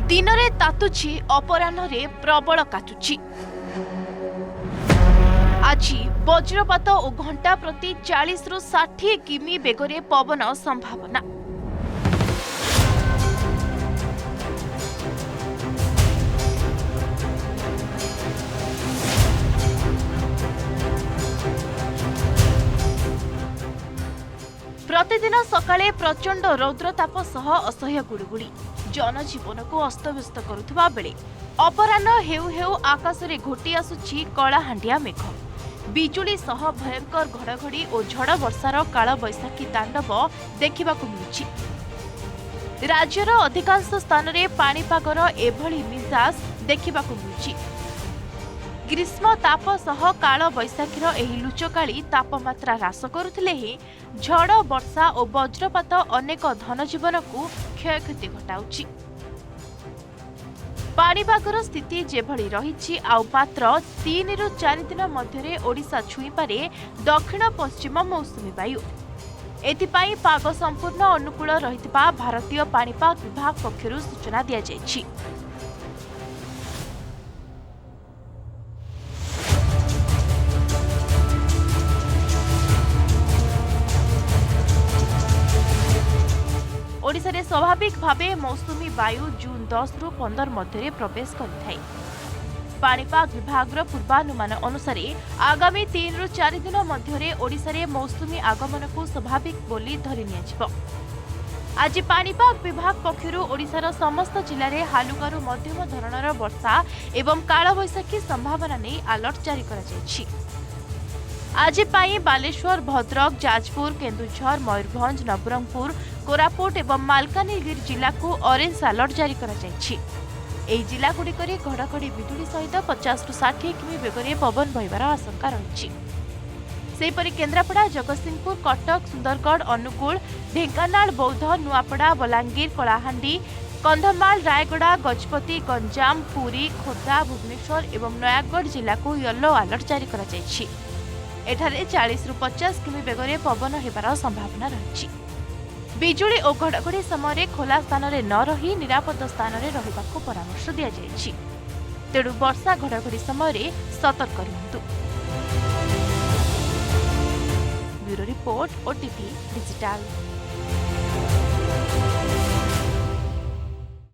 दिन में तातुची अपराह्न प्रबल काटुची। आज वज्रपात और घंटा प्रति 40 रु 60 किमी बेगरे पवन संभावना। प्रतिदिन सकाळे प्रचंड रौद्रताप सह असह्य गुड़गुड़ी जनजीवन को अस्तव्यस्त करुवा बेले अपराह्न हेउ हेउ आकाश में घोटी आसुची कलाहांडिया मेघ। बिजुली सह भयंकर घड़घड़ी और झड़ वर्षार काल बैशाखी तांडव देखा मिलुछि। राज्यर अधिकांश स्थान में पाणीपागर एभली मिजाज देखा मिलुछि। ग्रीष्म ताप सह काल बैशाखीर एही लुचकाली तापमात्रा ह्रास करुथिले ही झड़ वर्षा और वज्रपात अनेक धनजीवन को क्षयक्षति घटाउछि। पाणीपागर स्थिति जेभली रहिछि आउ मात्र 3 रु 4 दिन मध्यरे ओडिशा छुई पारे दक्षिण पश्चिम मौसुमी वायु। एथिपाई पाग संपूर्ण अनुकूल रहितबा भारतीय पाणीपाग विभाग पक्षरु सूचना दिया जायछि। ओडिशा रे स्वाभाविक भावे मौसुमी वायु जून 10 रु 15 मध्य प्रवेश करिथाय। पाणीपाग विभाग पूर्वानुमान अनुसार आगामी 3 रु 4 दिन मध्य ओडिशा रे मौसुमी आगमन को स्वाभाविक बोली धरि नियाजिबो। आज पाणीपाग विभाग पक्षरु ओडिशार समस्त जिल्ला रे हालुकारू मध्यम धरणर वर्षा एवं कालबैशाखी संभावना नै अलर्ट जारी करा जायछि। आज पाई बालेश्वर, भद्रक, जाजपुर, केन्दुझर, मयूरभंज, नवरंगपुर, कोरापुट एवं मालकानगिरी जिला को ऑरेंज अलर्ट जारी करा जायछि। एही जिला गुड़िकरे घड़घड़ी बिजुली सहित 50 रु 60 किमी बेगरे पवन बहिबार आशंका रहिछि। सेहिपरि केन्द्रापड़ा, जगतसिंहपुर, कटक, सुंदरगढ़, अनुगुल, ढेंकानाल, बौद्ध, नुआपड़ा, बलांगीर, कलाहांडी, कंधमाल, रायगड़ा, गजपति, गंजाम, पुरी, खोर्धा, भुवनेश्वर एवं नयागढ़ जिला को येलो अलर्ट जारी करा जायछि। एठारे 40 रु 50 किमी बेगरे पवन हेबार संभावना रहिछि। बिजुली और घड़घड़ी समय खोला स्थान में न रही निरापद स्थान में रहिबाकु परामर्श दिया जायछि। तेणु वर्षा घड़घड़ी समय सतर्क रहंतु। Bureau report, OTV digital.